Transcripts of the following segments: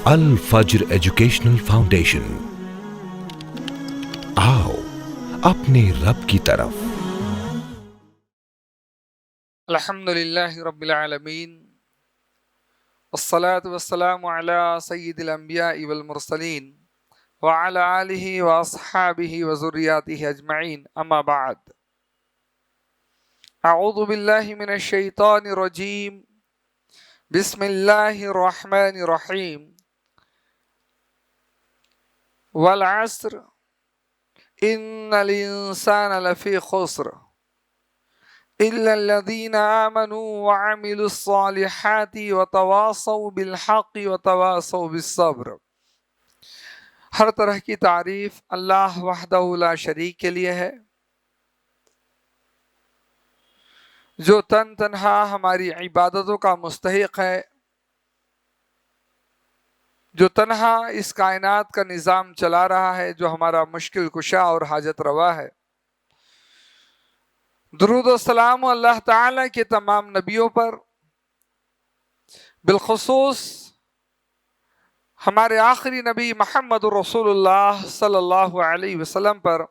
الفجر educational foundation, آؤ اپنے رب کی طرف۔ الحمدللہ رب العالمین، والصلاة والسلام علی سید الانبیاء والمرسلین وعلی آلہ واصحابہ وذریاتہ اجمعین، اما بعد۔ اعوذ باللہ من الشیطان الرجیم، بسم اللہ الرحمن الرحیم۔ والعصر ان الانسان لفی خسر الا الذین آمنوا وعملوا الصالحات وتواصوا بالحق وتواصوا بالصبر۔ ہر طرح کی تعریف اللہ وحدہ لا شریک کے لیے ہے، جو تنہا ہماری عبادتوں کا مستحق ہے، جو تنہا اس کائنات کا نظام چلا رہا ہے، جو ہمارا مشکل کشا اور حاجت روا ہے۔ درود و سلام اللہ تعالیٰ کے تمام نبیوں پر، بالخصوص ہمارے آخری نبی محمد رسول اللہ صلی اللہ علیہ وسلم پر۔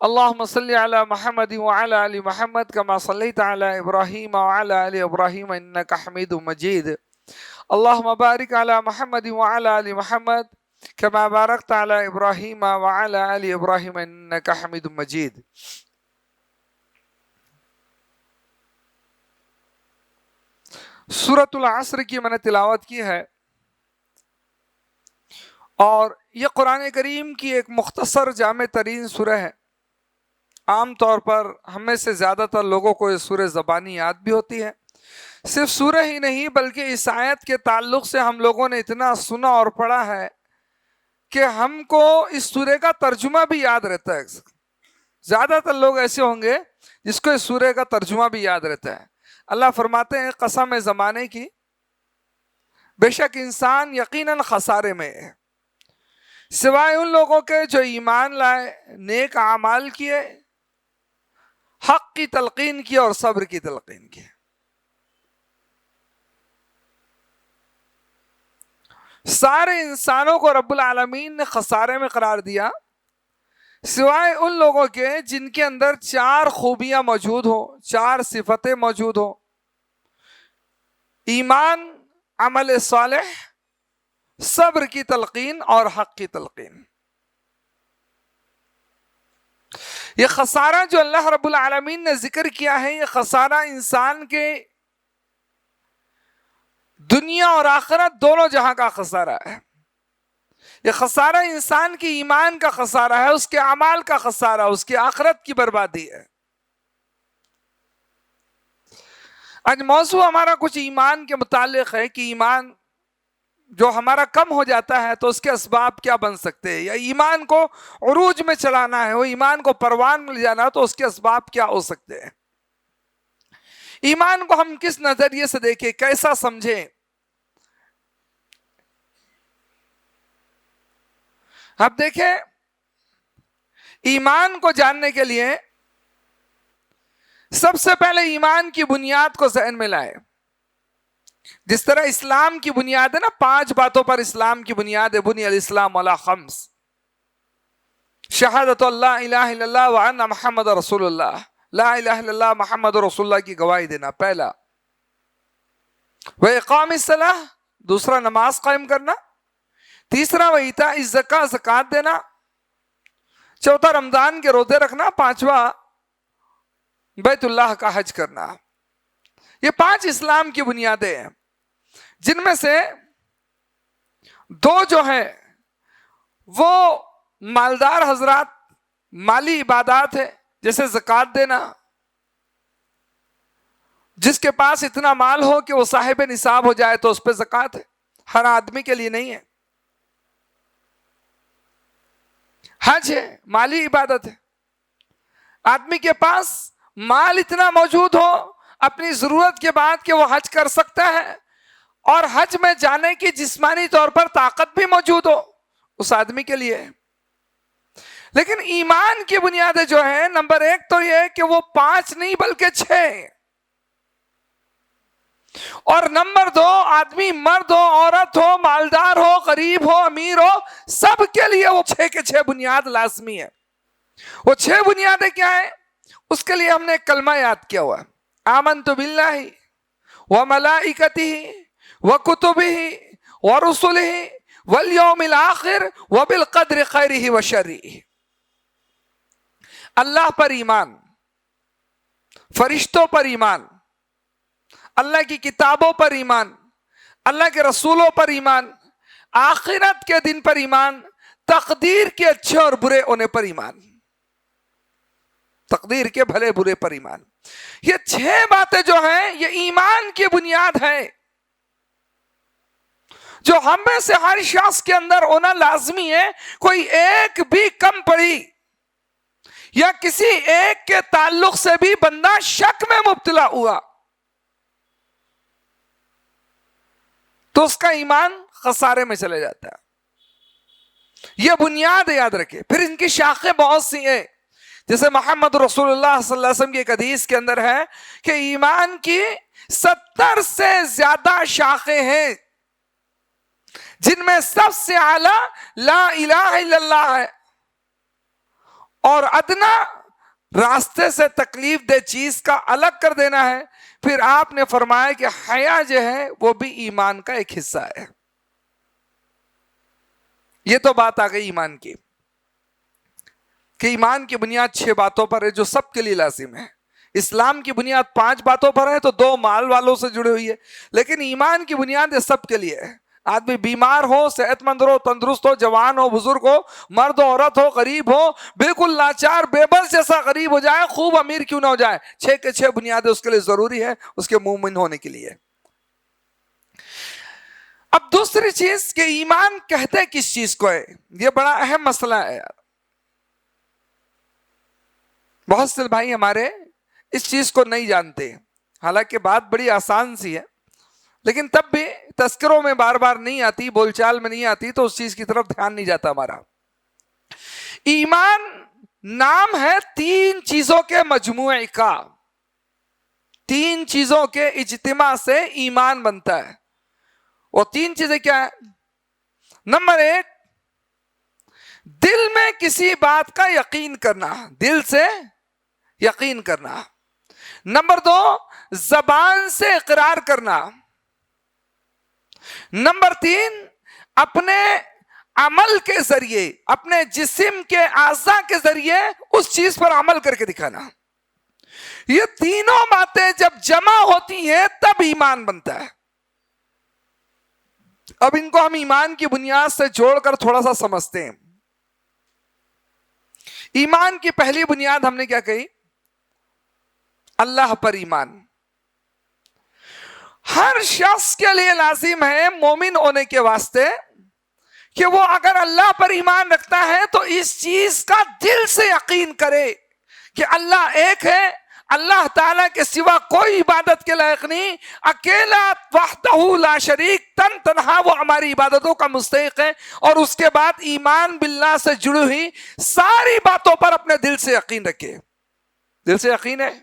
اللہم صلی علی محمد وعلی آل محمد کما صلیت علی ابراہیم وعلی آل ابراہیم انکا حمید مجید۔ اللہم بارک علی محمد وعلی آل محمد کما بارکت علی ابراہیم وعلی آل ابراہیم انکا حمید مجید۔ سورۃ العصر کی میں نے تلاوت کی ہے، اور یہ قرآن کریم کی ایک مختصر جامع ترین سورہ ہے۔ عام طور پر ہم میں سے زیادہ تر لوگوں کو یہ سورہ زبانی یاد بھی ہوتی ہے۔ صرف سورہ ہی نہیں بلکہ اس آیت کے تعلق سے ہم لوگوں نے اتنا سنا اور پڑھا ہے کہ ہم کو اس سورہ کا ترجمہ بھی یاد رہتا ہے۔ زیادہ تر لوگ ایسے ہوں گے جس کو اس سورہ کا ترجمہ بھی یاد رہتا ہے۔ اللہ فرماتے ہیں، قسم زمانے کی، بے شک انسان یقیناً خسارے میں ہے، سوائے ان لوگوں کے جو ایمان لائے، نیک اعمال کیے، حق کی تلقین کی اور صبر کی تلقین کی۔ سارے انسانوں کو رب العالمین نے خسارے میں قرار دیا، سوائے ان لوگوں کے جن کے اندر چار خوبیاں موجود ہو، چار صفتیں موجود ہو: ایمان، عمل صالح، صبر کی تلقین اور حق کی تلقین۔ یہ خسارہ جو اللہ رب العالمین نے ذکر کیا ہے، یہ خسارہ انسان کے دنیا اور آخرت دونوں جہاں کا خسارہ ہے۔ یہ خسارہ انسان کی ایمان کا خسارہ ہے، اس کے اعمال کا خسارہ، اس کی آخرت کی بربادی ہے۔ آج موضوع ہمارا کچھ ایمان کے متعلق ہے کہ ایمان جو ہمارا کم ہو جاتا ہے تو اس کے اسباب کیا بن سکتے ہیں، یا ایمان کو عروج میں چلانا ہے، وہ ایمان کو پروان میں لے جانا ہے تو اس کے اسباب کیا ہو سکتے ہیں۔ ایمان کو ہم کس نظریے سے دیکھیں، کیسا سمجھیں؟ اب دیکھیں، ایمان کو جاننے کے لیے سب سے پہلے ایمان کی بنیاد کو ذہن میں لائے۔ جس طرح اسلام کی بنیاد ہے نا، 5 باتوں پر اسلام کی بنیاد ہے۔ بنی الاسلام علی 5: شہادت اللہ الہ الا اللہ وان محمد رسول اللہ، لا الہ الا اللہ محمد رسول اللہ کی گواہی دینا پہلا۔ وَإِقَامِ الصَّلَاةِ، دوسرا نماز قائم کرنا۔ تیسرا وَإِيتَاءِ الزَّكَاةِ، زکوٰۃ دینا۔ چوتھا رمضان کے روزے رکھنا۔ پانچواں بیت اللہ کا حج کرنا۔ یہ 5 اسلام کی بنیادیں ہیں، جن میں سے 2 جو ہیں وہ مالدار حضرات مالی عبادات ہے، جیسے زکوٰۃ دینا۔ جس کے پاس اتنا مال ہو کہ وہ صاحب نصاب ہو جائے تو اس پہ زکوٰۃ ہے، ہر آدمی کے لیے نہیں ہے۔ حج ہے، مالی عبادت ہے، آدمی کے پاس مال اتنا موجود ہو اپنی ضرورت کے بعد کہ وہ حج کر سکتا ہے، اور حج میں جانے کی جسمانی طور پر طاقت بھی موجود ہو، اس آدمی کے لیے۔ لیکن ایمان کی بنیادیں جو ہیں، نمبر 1 تو یہ کہ وہ 5 نہیں بلکہ 6، اور نمبر 2 آدمی مرد ہو عورت ہو مالدار ہو غریب ہو امیر ہو سب کے لیے وہ 6 کے 6 بنیاد لازمی ہے. وہ 6 بنیادیں کیا ہیں؟ اس کے لیے ہم نے ایک کلمہ یاد کیا ہوا ہے. آمنت باللہ وملائکتہ وکتبہ ورسلہ والیوم الآخر وبالقدر خیرہ وشرہ. اللہ پر ایمان، فرشتوں پر ایمان، اللہ کی کتابوں پر ایمان، اللہ کے رسولوں پر ایمان، آخرت کے دن پر ایمان، تقدیر کے اچھے اور برے ہونے پر ایمان، تقدیر کے بھلے برے پر ایمان. یہ 6 باتیں جو ہیں یہ ایمان کی بنیاد ہے جو ہم میں سے ہر شخص کے اندر ہونا لازمی ہے. کوئی ایک بھی کم پڑی یا کسی ایک کے تعلق سے بھی بندہ شک میں مبتلا ہوا تو اس کا ایمان خسارے میں چلے جاتا ہے. یہ بنیاد یاد رکھے. پھر ان کی شاخیں بہت سی ہیں، جیسے محمد رسول اللہ صلی اللہ علیہ وسلم کی ایک حدیث کے اندر ہے کہ ایمان کی 70 سے زیادہ شاخیں ہیں جن میں سب سے اعلیٰ لا الہ الا اللہ ہے، اور ادنا راستے سے تکلیف دہ چیز کا الگ کر دینا ہے. پھر آپ نے فرمایا کہ حیا جو ہے وہ بھی ایمان کا ایک حصہ ہے. یہ تو بات آ گئی ایمان کی کہ ایمان کی بنیاد 6 باتوں پر ہے جو سب کے لیے لازم ہے. اسلام کی بنیاد 5 باتوں پر ہے تو 2 مال والوں سے جڑی ہوئی ہے، لیکن ایمان کی بنیاد یہ سب کے لیے ہے. آدمی بیمار ہو، صحت مند ہو، تندرست ہو، جوان ہو، بزرگ ہو، مرد ہو، عورت ہو، غریب ہو، بالکل لاچار بے بس جیسا غریب ہو جائے، خوب امیر کیوں نہ ہو جائے، 6 کے 6 بنیادیں اس کے لیے ضروری ہے اس کے مومن ہونے کے لیے. اب دوسری چیز کہ ایمان کہتے کس چیز کو ہے، یہ بڑا اہم مسئلہ ہے یار. بہت سے بھائی ہمارے اس چیز کو نہیں جانتے، حالانکہ بات بڑی آسان سی ہے لیکن تب بھی تذکروں میں بار بار نہیں آتی، بول چال میں نہیں آتی تو اس چیز کی طرف دھیان نہیں جاتا ہمارا. ایمان نام ہے 3 چیزوں کے مجموعے کا. 3 چیزوں کے اجتماع سے ایمان بنتا ہے. وہ 3 چیزیں کیا ہیں؟ نمبر 1 دل میں کسی بات کا یقین کرنا، دل سے یقین کرنا. نمبر 2 زبان سے اقرار کرنا. نمبر 3 اپنے عمل کے ذریعے، اپنے جسم کے اعضاء کے ذریعے اس چیز پر عمل کر کے دکھانا. یہ تینوں باتیں جب جمع ہوتی ہیں تب ایمان بنتا ہے. اب ان کو ہم ایمان کی بنیاد سے جوڑ کر تھوڑا سا سمجھتے ہیں. ایمان کی پہلی بنیاد ہم نے کیا کہی؟ اللہ پر ایمان. ہر شخص کے لیے لازم ہے مومن ہونے کے واسطے کہ وہ اگر اللہ پر ایمان رکھتا ہے تو اس چیز کا دل سے یقین کرے کہ اللہ ایک ہے، اللہ تعالیٰ کے سوا کوئی عبادت کے لائق نہیں، اکیلا وحدہ لا شریک تنہا وہ ہماری عبادتوں کا مستحق ہے. اور اس کے بعد ایمان باللہ سے جڑی ہوئی ساری باتوں پر اپنے دل سے یقین رکھے. دل سے یقین ہے،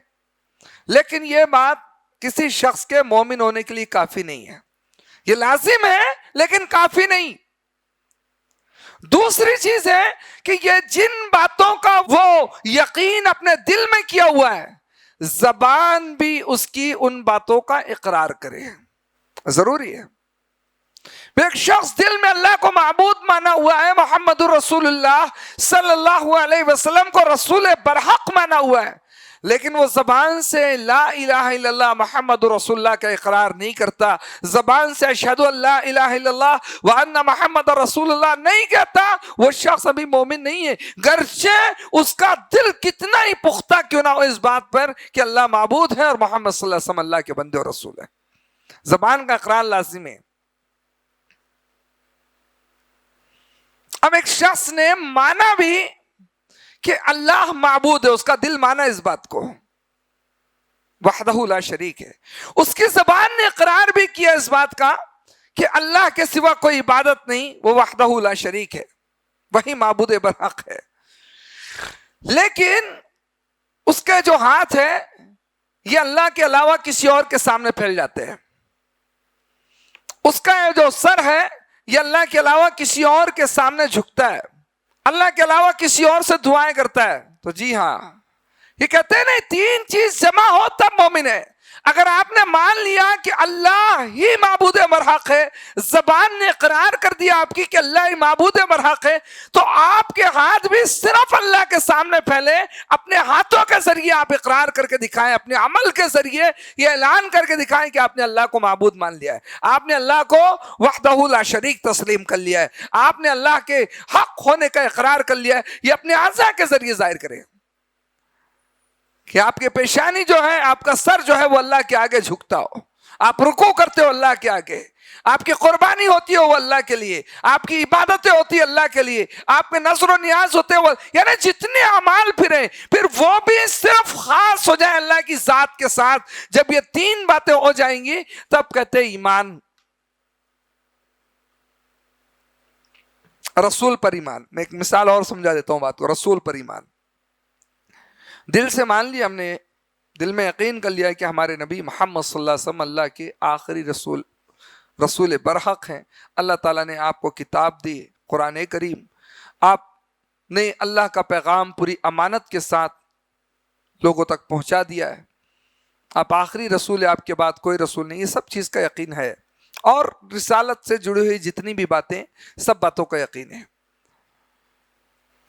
لیکن یہ بات کسی شخص کے مومن ہونے کے لیے کافی نہیں ہے. یہ لازم ہے لیکن کافی نہیں. دوسری چیز ہے کہ یہ جن باتوں کا وہ یقین اپنے دل میں کیا ہوا ہے، زبان بھی اس کی ان باتوں کا اقرار کرے. ضروری ہے. ایک شخص دل میں اللہ کو معبود مانا ہوا ہے، محمد الرسول اللہ صلی اللہ علیہ وسلم کو رسول برحق مانا ہوا ہے، لیکن وہ زبان سے لا الہ الا اللہ محمد رسول اللہ کا اقرار نہیں کرتا، زبان سے اشہد ان لا الہ الا اللہ وان محمد رسول اللہ نہیں کہتا، وہ شخص ابھی مومن نہیں ہے، گرچہ اس کا دل کتنا ہی پختہ کیوں نہ ہو اس بات پر کہ اللہ معبود ہے اور محمد صلی اللہ علیہ وسلم اللہ کے بندے اور رسول ہے. زبان کا اقرار لازم ہے. اب ایک شخص نے مانا بھی کہ اللہ معبود ہے، اس کا دل مانا اس بات کو، وحدہ لا شریک ہے. اس کی زبان نے اقرار بھی کیا اس بات کا کہ اللہ کے سوا کوئی عبادت نہیں، وہ وحدہ لا شریک ہے، وہی معبود برحق ہے. لیکن اس کے جو ہاتھ ہے یہ اللہ کے علاوہ کسی اور کے سامنے پھیل جاتے ہیں. اس کا یہ جو سر ہے یہ اللہ کے علاوہ کسی اور کے سامنے جھکتا ہے، اللہ کے علاوہ کسی اور سے دعائیں کرتا ہے. تو جی ہاں، یہ کہتے ہیں نا تین چیز جمع ہو تب مومن ہے. اگر آپ نے مان لیا کہ اللہ ہی معبود برحق ہے، زبان نے اقرار کر دیا آپ کی کہ اللہ ہی معبود برحق ہے، تو آپ کے ہاتھ بھی صرف اللہ کے سامنے پھیلے. اپنے ہاتھوں کے ذریعے آپ اقرار کر کے دکھائیں، اپنے عمل کے ذریعے یہ اعلان کر کے دکھائیں کہ آپ نے اللہ کو معبود مان لیا ہے، آپ نے اللہ کو وحدہ لا شریک تسلیم کر لیا ہے، آپ نے اللہ کے حق ہونے کا اقرار کر لیا ہے. یہ اپنے اعضاء کے ذریعے ظاہر کریں کہ آپ کی پیشانی جو ہے، آپ کا سر جو ہے وہ اللہ کے آگے جھکتا ہو، آپ رکوع کرتے ہو اللہ کے آگے، آپ کی قربانی ہوتی ہے وہ اللہ کے لیے، آپ کی عبادتیں ہوتی ہے اللہ کے لیے، آپ کے نظر و نیاز ہوتے ہیں یعنی جتنے اعمال پھر وہ بھی صرف خاص ہو جائیں اللہ کی ذات کے ساتھ. جب یہ تین باتیں ہو جائیں گی تب کہتے ہیں ایمان. رسول پر ایمان. میں ایک مثال اور سمجھا دیتا ہوں بات کو. رسول پر ایمان، دل سے مان لیا، ہم نے دل میں یقین کر لیا کہ ہمارے نبی محمد صلی اللہ علیہ وسلم اللہ کے آخری رسول برحق ہیں. اللہ تعالیٰ نے آپ کو کتاب دی، قرآن کریم، آپ نے اللہ کا پیغام پوری امانت کے ساتھ لوگوں تک پہنچا دیا ہے. آپ آخری رسول ہیں، آپ کے بعد کوئی رسول نہیں. یہ سب چیز کا یقین ہے، اور رسالت سے جڑی ہوئی جتنی بھی باتیں، سب باتوں کا یقین ہے.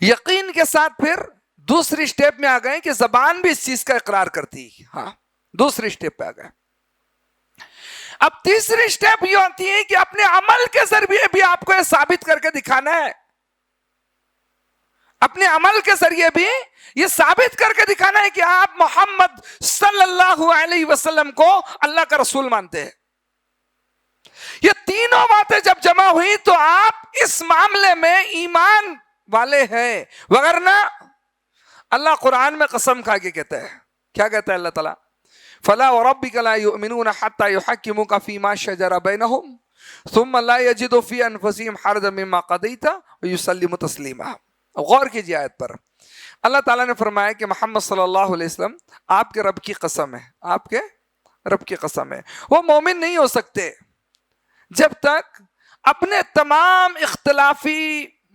یقین کے ساتھ پھر دوسری سٹیپ میں آ گئے کہ زبان بھی اس چیز کا اقرار کرتی. ہاں، دوسری سٹیپ پہ آ گئے. اب تیسری سٹیپ یہ ہوتی ہے کہ اپنے عمل کے ذریعے بھی آپ کو یہ ثابت کر کے دکھانا ہے، اپنے عمل کے ذریعے بھی یہ ثابت کر کے دکھانا ہے کہ آپ محمد صلی اللہ علیہ وسلم کو اللہ کا رسول مانتے ہیں. یہ تینوں باتیں جب جمع ہوئی تو آپ اس معاملے میں ایمان والے ہیں. وگرنہ اللہ قرآن میں قسم کھا کے کہتا ہے، کیا کہتا ہے اللہ تعالیٰ؟ فَلَا وَرَبِّكَ لَا يُؤْمِنُونَ حَتَّى يُحَكِّمُوكَ فِي مَا شَجَرَ بَيْنَهُمْ ثُمَّ لَا يَجِدُوا فِي أَنفُسِهِمْ حَرَجًا مِّمَّا قَضَيْتَ وَيُسَلِّمُوا تَسْلِيمًا. غور کیجیے آیت پر. اللہ تعالیٰ نے فرمایا کہ محمد صلی اللہ علیہ وسلم آپ کے رب کی قسم ہے، آپ کے رب کی قسم ہے، وہ مومن نہیں ہو سکتے جب تک اپنے تمام اختلافی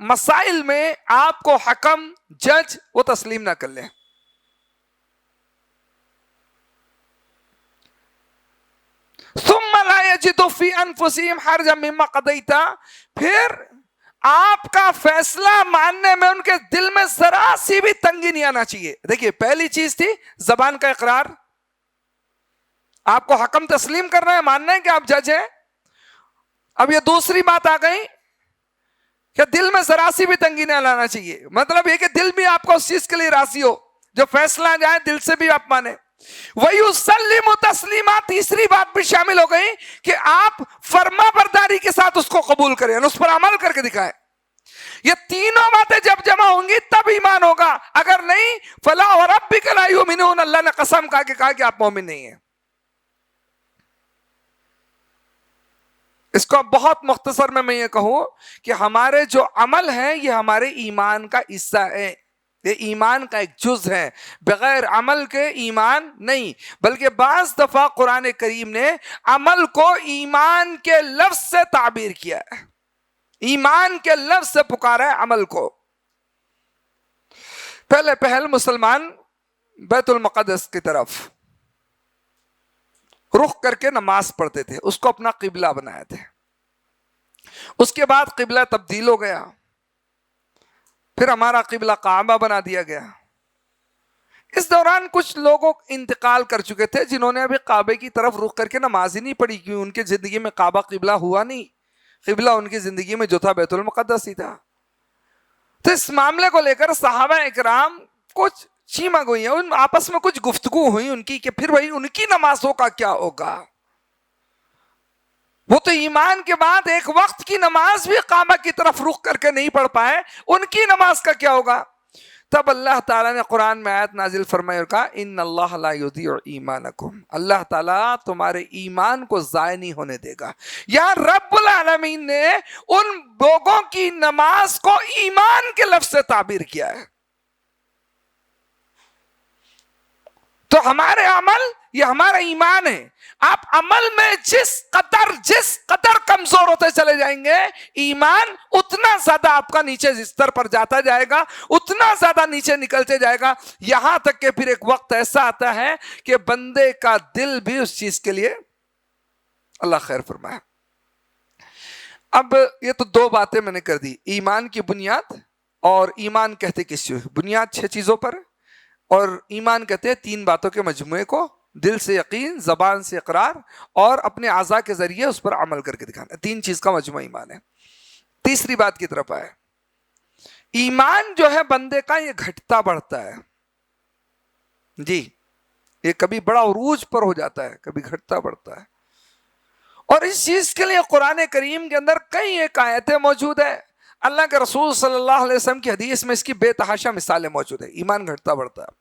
مسائل میں آپ کو حکم، جج وہ تسلیم نہ کر لیں. ثم لا يجدوا في انفسهم حرجا مما قضيت، پھر آپ کا فیصلہ ماننے میں ان کے دل میں ذرا سی بھی تنگی نہیں آنا چاہیے. دیکھیے، پہلی چیز تھی زبان کا اقرار، آپ کو حکم تسلیم کرنا ہے، ماننا ہے کہ آپ جج ہیں. اب یہ دوسری بات آ گئی کہ دل میں ذرا سی بھی تنگی نہیں لانا چاہیے. مطلب یہ کہ دل بھی آپ کو اس چیز کے لیے راضی ہو، جو فیصلہ جائے دل سے بھی آپ مانیں. وَيُسَلِّمُ تَسْلِيمًا، تیسری بات بھی شامل ہو گئی کہ آپ فرما برداری کے ساتھ اس کو قبول کریں، اس پر عمل کر کے دکھائیں. یہ تینوں باتیں جب جمع ہوں گی تب ایمان ہوگا. اگر نہیں، فَلَا وَرَبِّكَ لَا يُؤْمِنُونَ، اللہ نے قسم کھا کے کہا کہ آپ مومن نہیں ہیں. اس کو بہت مختصر میں یہ کہوں کہ ہمارے جو عمل ہیں یہ ہمارے ایمان کا حصہ ہے، یہ ایمان کا ایک جز ہے. بغیر عمل کے ایمان نہیں. بلکہ بعض دفعہ قرآن کریم نے عمل کو ایمان کے لفظ سے تعبیر کیا ہے، ایمان کے لفظ سے پکارا ہے عمل کو. پہل مسلمان بیت المقدس کی طرف رخ کر کے نماز پڑھتے تھے، اس کو اپنا قبلہ بنایا تھے. اس کے بعد قبلہ تبدیل ہو گیا، پھر ہمارا قبلہ کعبہ بنا دیا گیا. اس دوران کچھ لوگ انتقال کر چکے تھے جنہوں نے ابھی کعبے کی طرف رخ کر کے نماز ہی نہیں پڑھی، کیوں ان کی زندگی میں کعبہ قبلہ ہوا نہیں. قبلہ ان کی زندگی میں جو تھا بیت المقدس ہی تھا. تو اس معاملے کو لے کر صحابہ اکرام کچھ چیمہ گوئی ہیں، ان آپس میں کچھ گفتگو ہوئی ان کی کہ پھر وہی ان کی نمازوں کا کیا ہوگا. وہ تو ایمان کے بعد ایک وقت کی نماز بھی کعبہ کی طرف رخ کر کے نہیں پڑھ پائے، ان کی نماز کا کیا ہوگا. تب اللہ تعالیٰ نے قرآن میں آیت نازل فرمائی اور کہا ان اللہ لا یضیع ایمانکم، اللہ تعالیٰ تمہارے ایمان کو ضائع نہیں ہونے دے گا. یہاں رب العالمین نے ان لوگوں کی نماز کو ایمان کے لفظ سے تعبیر کیا ہے. تو ہمارے عمل یہ ہمارا ایمان ہے. آپ عمل میں جس قدر کمزور ہوتے چلے جائیں گے ایمان اتنا زیادہ آپ کا نیچے استر پر جاتا جائے گا, اتنا زیادہ نیچے نکلتے جائے گا, یہاں تک کہ پھر ایک وقت ایسا آتا ہے کہ بندے کا دل بھی اس چیز کے لیے, اللہ خیر فرمائے. اب یہ تو دو باتیں میں نے کر دی, ایمان کی بنیاد, اور ایمان کہتے کس چیز, بنیاد 6 چیزوں پر, اور ایمان کہتے ہیں 3 باتوں کے مجموعے کو, دل سے یقین, زبان سے اقرار, اور اپنے اعضاء کے ذریعے اس پر عمل کر کے دکھانا. 3 چیز کا مجموعہ ایمان ہے. تیسری بات کی طرف آئے, ایمان جو ہے بندے کا یہ گھٹتا بڑھتا ہے. جی, یہ کبھی بڑا عروج پر ہو جاتا ہے, کبھی گھٹتا بڑھتا ہے. اور اس چیز کے لیے قرآن کریم کے اندر کئی ایک آیتیں موجود ہیں. اللہ کے رسول صلی اللہ علیہ وسلم کی حدیث میں اس کی بے تحاشا مثالیں موجود ہیں. ایمان گھٹتا بڑھتا ہے.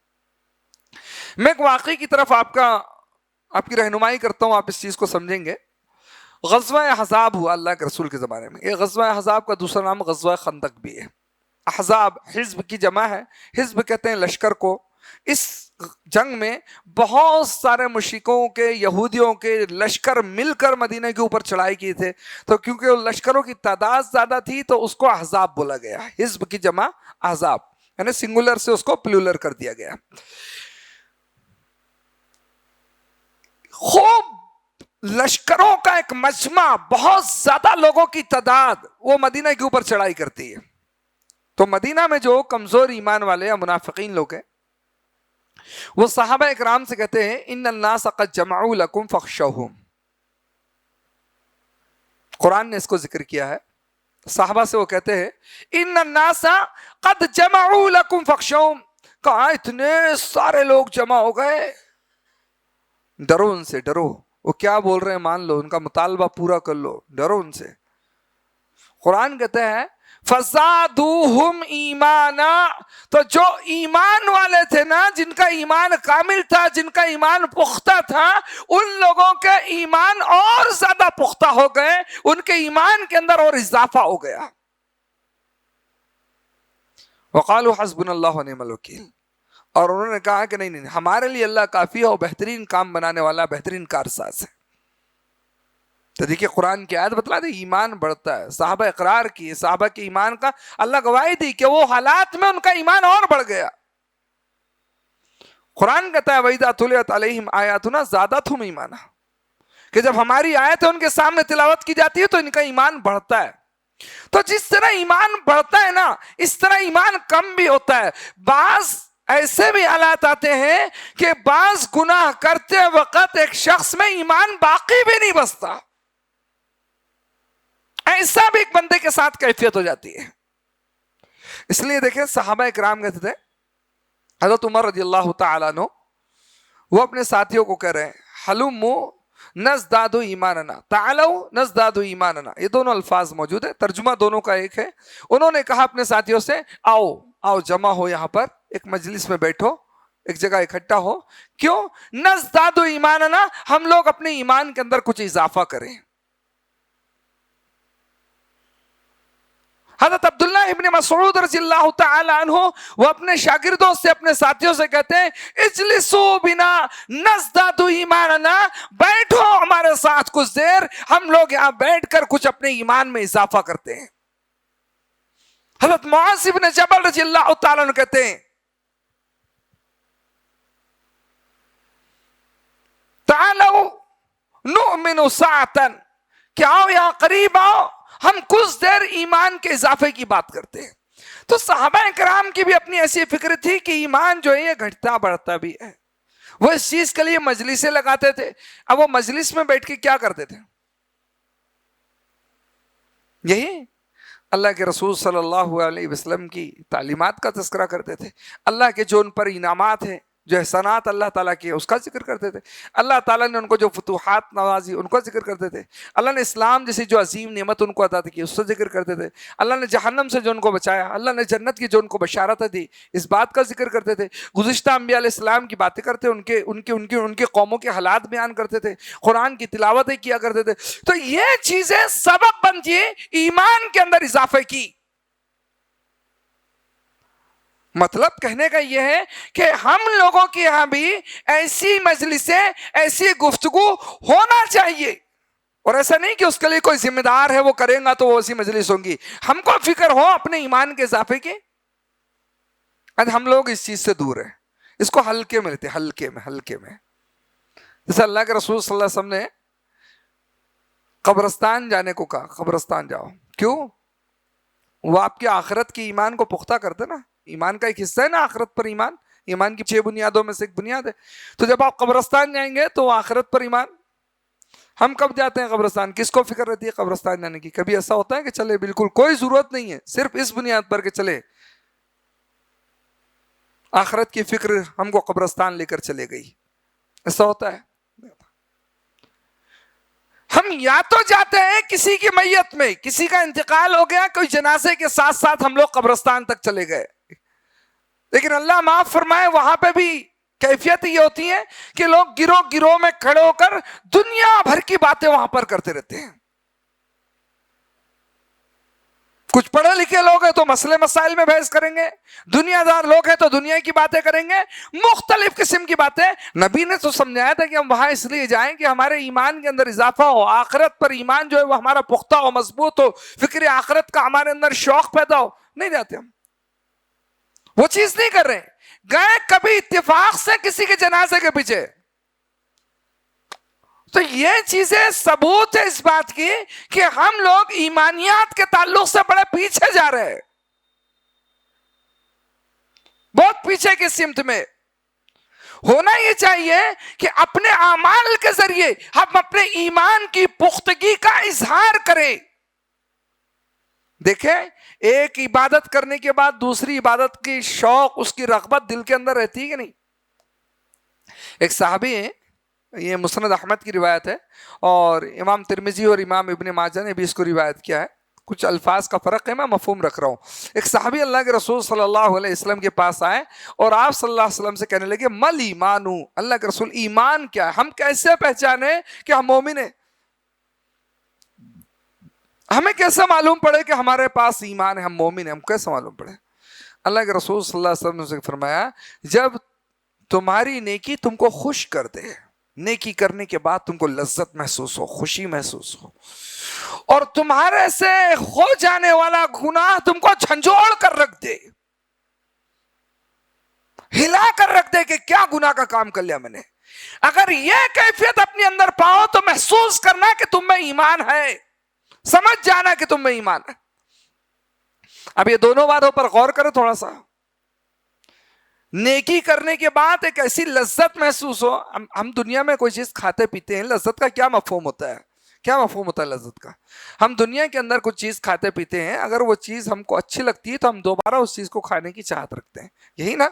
میں ایک واقعے کی طرف آپ کی رہنمائی کرتا ہوں, آپ اس چیز کو سمجھیں گے. غزوہ احزاب ہوا اللہ کے رسول کے زمانے میں. یہ غزوہ احزاب کا دوسرا نام غزوہ خندق بھی ہے. احزاب حزب کی جمع ہے, حزب کہتے ہیں لشکر کو. اس جنگ میں بہت سارے مشرکوں کے, یہودیوں کے لشکر مل کر مدینہ کے اوپر چڑھائی کی تھے, تو کیونکہ ان لشکروں کی تعداد زیادہ تھی تو اس کو احزاب بولا گیا. حزب کی جمع احزاب, یعنی سنگولر سے اس کو پلولر کر دیا گیا. خوب لشکروں کا ایک مجمع, بہت زیادہ لوگوں کی تعداد وہ مدینہ کے اوپر چڑھائی کرتی ہے. تو مدینہ میں جو کمزور ایمان والے یا منافقین لوگ ہیں وہ صحابہ اکرام سے کہتے ہیں ان الناس قد جمعوا لکم فاخشوہم. قرآن نے اس کو ذکر کیا ہے. صحابہ سے وہ کہتے ہیں ان الناس قد جمعوا لکم فاخشوہم, کہاں اتنے سارے لوگ جمع ہو گئے, ڈرو ان سے, ڈرو. وہ کیا بول رہے ہیں مان لو, ان کا مطالبہ پورا کر لو, ڈرو ان سے. قرآن کہتے ہیں فزادوہم ایمانا, تو جو ایمان والے تھے نا, جن کا ایمان کامل تھا, جن کا ایمان پختہ تھا, ان لوگوں کے ایمان اور زیادہ پختہ ہو گئے, ان کے ایمان کے اندر اور اضافہ ہو گیا. وقالوا حسبنا اللہ ونعم الوکیل, اور انہوں نے کہا کہ نہیں ہمارے لیے اللہ کافی ہے, اور بہترین کام بنانے والا, بہترین کارساز ہے. تو دیکھیے قرآن کی آیت بتلا دی ایمان بڑھتا ہے. صحابہ اقرار کیے, صحابہ کے ایمان کا اللہ گواہی دی کہ وہ حالات میں ان کا ایمان اور بڑھ گیا. قرآن کہتا ہے وَإِذَا تُلِيَتْ عَلَيْهِمْ آيَاتُنَا زَادَتْهُمْ ایمانا, کہ جب ہماری آیتیں ان کے سامنے تلاوت کی جاتی ہے تو ان کا ایمان بڑھتا ہے. تو جس طرح ایمان بڑھتا ہے نا, اس طرح ایمان کم بھی ہوتا ہے. بعض ایسے بھی حالات آتے ہیں کہ بعض گناہ کرتے وقت ایک شخص میں ایمان باقی بھی نہیں بچتا. ایسا بھی ایک بندے کے ساتھ کیفیت ہو جاتی ہے. اس لیے دیکھیں صحابہ اکرام کہتے تھے, حضرت عمر رضی اللہ تعالیٰ عنہ وہ اپنے ساتھیوں کو کہہ رہے ہیں حلموا نزداد ایماننا, تعالوا نزداد ایماننا. یہ دونوں الفاظ موجود ہیں, ترجمہ دونوں کا ایک ہے. انہوں نے کہا اپنے ساتھیوں سے آؤ جمع ہو, یہاں پر ایک مجلس میں بیٹھو, ایک جگہ اکٹھا ہو. کیوں؟ نزداد ایماننا, ہم لوگ اپنے ایمان کے اندر کچھ اضافہ کریں. حضرت عبداللہ ابن مسعود رضی اللہ تعالی عنہ وہ اپنے شاگردوں سے, اپنے ساتھیوں سے کہتے ہیں اجلسوا بنا نزداد ایماننا, بیٹھو ہمارے ساتھ کچھ دیر, ہم لوگ یہاں بیٹھ کر کچھ اپنے ایمان میں اضافہ کرتے ہیں. حضرت معاذ بن جبل رضی اللہ تعالی عنہ کہتے ہیں تعالوا نؤمن ساعتا, کہ آؤ یہاں قریب آؤ, ہم کچھ دیر ایمان کے اضافے کی بات کرتے ہیں. تو صحابہ کرام کی بھی اپنی ایسی فکر تھی کہ ایمان جو ہے یہ گھٹتا بڑھتا بھی ہے. وہ اس چیز کے لیے مجلسیں لگاتے تھے. اب وہ مجلس میں بیٹھ کے کیا کرتے تھے؟ یہی اللہ کے رسول صلی اللہ علیہ وسلم کی تعلیمات کا تذکرہ کرتے تھے. اللہ کے جو ان پر انعامات ہیں, جو احسانات اللہ تعالیٰ کے, اس کا ذکر کرتے تھے. اللہ تعالیٰ نے ان کو جو فتوحات نوازی ان کا ذکر کرتے تھے. اللہ نے اسلام جیسی جو عظیم نعمت ان کو عطا کی اس کا ذکر کرتے تھے. اللہ نے جہنم سے جو ان کو بچایا, اللہ نے جنت کی جو ان کو بشارت دی, اس بات کا ذکر کرتے تھے. گزشتہ انبیاء علیہ السلام کی باتیں کرتے, ان کے قوموں کے حالات بیان کرتے تھے, قرآن کی تلاوتیں کیا کرتے تھے. تو یہ چیزیں سبب بنتی ہیں ایمان کے اندر اضافے کی. مطلب کہنے کا یہ ہے کہ ہم لوگوں کے یہاں بھی ایسی مجلسیں، ایسی گفتگو ہونا چاہیے، اور ایسا نہیں کہ اس کے لیے کوئی ذمہ دار ہے وہ کرے گا تو وہ اسی مجلس ہوں گی. ہم کو فکر ہو اپنے ایمان کے اضافے کی. ہم لوگ اس چیز سے دور ہیں، اس کو ہلکے میں لیتے، ہلکے میں. جیسے اللہ کے رسول صلی اللہ علیہ وسلم نے قبرستان جانے کو کہا، قبرستان جاؤ. کیوں؟ وہ آپ کی آخرت کی ایمان کو پختہ کرتے نا. ایمان کا ایک حصہ ہے نا آخرت پر ایمان. ایمان کی 6 بنیادوں میں سے ایک بنیاد ہے. تو جب آپ قبرستان جائیں گے تو آخرت پر ایمان. ہم کب جاتے ہیں قبرستان؟ کس کو فکر رہتی ہے قبرستان جانے کی؟ کبھی ایسا ہوتا ہے کہ چلے بالکل کوئی ضرورت نہیں ہے، صرف اس بنیاد پر کہ چلے آخرت کی فکر ہم کو قبرستان لے کر چلے گئی؟ ایسا ہوتا ہے؟ ہم یا تو جاتے ہیں کسی کی میت میں، کسی کا انتقال ہو گیا، کوئی جنازے کے ساتھ ساتھ ہم لوگ قبرستان تک چلے گئے. لیکن اللہ معاف فرمائے وہاں پہ بھی کیفیت یہ ہوتی ہے کہ لوگ گروہ میں کھڑے ہو کر دنیا بھر کی باتیں وہاں پر کرتے رہتے ہیں. کچھ پڑھے لکھے لوگ ہیں تو مسئلے مسائل میں بحث کریں گے، دنیا دار لوگ ہیں تو دنیا کی باتیں کریں گے، مختلف قسم کی باتیں. نبی نے تو سمجھایا تھا کہ ہم وہاں اس لیے جائیں کہ ہمارے ایمان کے اندر اضافہ ہو، آخرت پر ایمان جو ہے وہ ہمارا پختہ ہو، مضبوط ہو، فکر آخرت کا ہمارے اندر شوق پیدا ہو. نہیں جاتے ہم، وہ چیز نہیں کر رہے. گئے کبھی اتفاق سے کسی کے جنازے کے پیچھے. تو یہ چیزیں ثبوت ہے اس بات کی کہ ہم لوگ ایمانیات کے تعلق سے بڑے پیچھے جا رہے ہیں، بہت پیچھے کی سمت میں. ہونا یہ چاہیے کہ اپنے اعمال کے ذریعے ہم اپنے ایمان کی پختگی کا اظہار کریں. دیکھیں، ایک عبادت کرنے کے بعد دوسری عبادت کی شوق، اس کی رغبت دل کے اندر رہتی ہے کہ نہیں؟ ایک صحابی ہیں، یہ مسند احمد کی روایت ہے اور امام ترمذی اور امام ابن ماجہ نے بھی اس کو روایت کیا ہے. کچھ الفاظ کا فرق ہے، میں مفہوم رکھ رہا ہوں. ایک صحابی اللہ کے رسول صلی اللہ علیہ وسلم کے پاس آئے اور آپ صلی اللہ علیہ وسلم سے کہنے لگے مل ایمانو، اللہ کے رسول ایمان کیا ہے؟ ہم کیسے پہچانے کہ ہم مومن ہیں؟ ہمیں کیسے معلوم پڑے کہ ہمارے پاس ایمان ہے، ہم مومن ہیں؟ ہم کیسے معلوم پڑے؟ اللہ کے رسول صلی اللہ علیہ وسلم نے سے فرمایا جب تمہاری نیکی تم کو خوش کر دے، نیکی کرنے کے بعد تم کو لذت محسوس ہو، خوشی محسوس ہو، اور تمہارے سے ہو جانے والا گناہ تم کو جھنجھوڑ کر رکھ دے، ہلا کر رکھ دے کہ کیا گناہ کا کام کر لیا میں نے. اگر یہ کیفیت اپنے اندر پاؤ تو محسوس کرنا کہ تم میں ایمان ہے، سمجھ جانا کہ تم میں ایمان ہے. اب یہ دونوں باتوں پر غور کرو تھوڑا سا. نیکی کرنے کے بعد ایک ایسی لذت محسوس ہو. ہم دنیا میں کوئی چیز کھاتے پیتے ہیں، لذت کا کیا مفہوم ہوتا ہے؟ کیا مفہوم ہوتا ہے لذت کا؟ ہم دنیا کے اندر کچھ چیز کھاتے پیتے ہیں، اگر وہ چیز ہم کو اچھی لگتی ہے تو ہم دوبارہ اس چیز کو کھانے کی چاہت رکھتے ہیں، یہی نا؟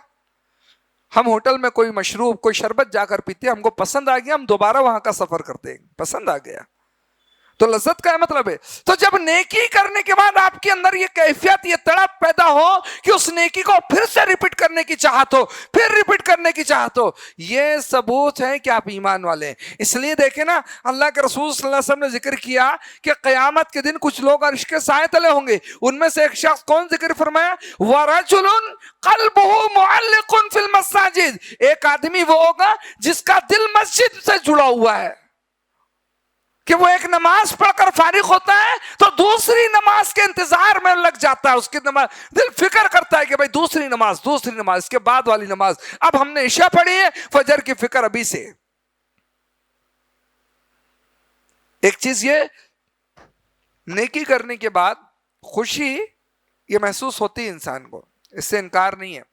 ہم ہوٹل میں کوئی مشروب، کوئی شربت جا کر پیتے ہیں، ہم کو پسند آ گیا، ہم دوبارہ وہاں کا سفر کرتے ہیں، پسند آ گیا تو لذت کا مطلب ہے. تو جب نیکی کرنے کے بعد آپ کے اندر یہ کیفیت، یہ تڑپ پیدا ہو کہ اس نیکی کو پھر سے ریپیٹ کرنے کی چاہت ہو، پھر ریپیٹ کرنے کی چاہت ہو، یہ ثبوت ہے کہ آپ ایمان والے ہیں. اس لیے دیکھیں نا، اللہ کے رسول صلی اللہ علیہ وسلم نے ذکر کیا کہ قیامت کے دن کچھ لوگ عرش کے سائے تلے ہوں گے. ان میں سے ایک شخص کون ذکر فرمایا؟ وَرَجُلٌ قَلْبُهُ مُعَلِّقٌ فِي الْمَسَاجِدِ، ایک آدمی وہ ہوگا جس کا دل مسجد سے جڑا ہوا ہے، کہ وہ ایک نماز پڑھ کر فارغ ہوتا ہے تو دوسری نماز کے انتظار میں لگ جاتا ہے. اس کی نماز دل فکر کرتا ہے کہ بھائی دوسری نماز، اس کے بعد والی نماز. اب ہم نے عشاء پڑھی ہے، فجر کی فکر ابھی سے. ایک چیز یہ، نیکی کرنے کے بعد خوشی یہ محسوس ہوتی ہے انسان کو، اس سے انکار نہیں ہے.